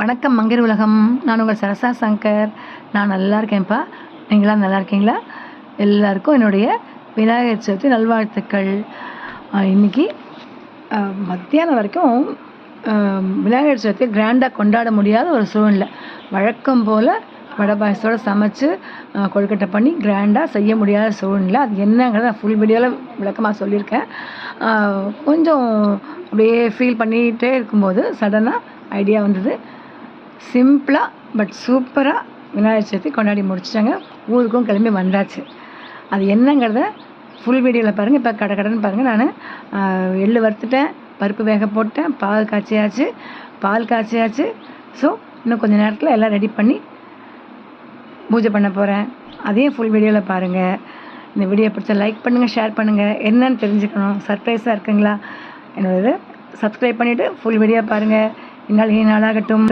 வணக்கம் மங்கர் உலகம். நான் உங்கள் சரசா சங்கர். நான் நல்லா இருக்கேன்ப்பா. நீங்களாம் நல்லா இருக்கீங்களா? எல்லாருக்கும் என்னுடைய விநாயகர் சதுர்த்தி நல்வாழ்த்துக்கள். இன்றைக்கி மத்தியானம் வரைக்கும் விநாயகர் சதுர்த்தி கிராண்டாக கொண்டாட முடியாத ஒரு சூழ்நிலை. வழக்கம் போல் வடை பாயசத்தோடு சமைச்சு கொழுக்கட்டை பண்ணி கிராண்டாக செய்ய முடியாத சூழ்நிலை. அது என்னங்கிறத நான் ஃபுல் வீடியோவில் விளக்கமாக சொல்லியிருக்கேன். கொஞ்சம் அப்படியே ஃபீல் பண்ணிகிட்டே இருக்கும்போது சடனாக ஐடியா வந்தது. சிம்பிளாக பட் சூப்பராக விநாயகர் சதுர்த்தி கொண்டாடி முடிச்சிட்டாங்க. ஊருக்கும் கிளம்பி வந்தாச்சு. அது என்னங்கிறத ஃபுல் வீடியோவில் பாருங்கள். இப்போ கடைன்னு பாருங்கள். நான் எள்ளு வறுத்துட்டேன், பருப்பு வேக போட்டேன், பால் காய்ச்சியாச்சு. ஸோ இன்னும் கொஞ்சம் நேரத்தில் எல்லாம் ரெடி பண்ணி பூஜை பண்ண போகிறேன். அதையும் ஃபுல் வீடியோவில் பாருங்கள். இந்த வீடியோ பிடிச்சா லைக் பண்ணுங்கள், ஷேர் பண்ணுங்கள். என்னன்னு தெரிஞ்சுக்கணும், சர்ப்ரைஸாக இருக்குங்களா? என்னோடது சப்ஸ்கிரைப் பண்ணிவிட்டு ஃபுல் வீடியோ பாருங்கள். இந்நாள் நாளாகட்டும்.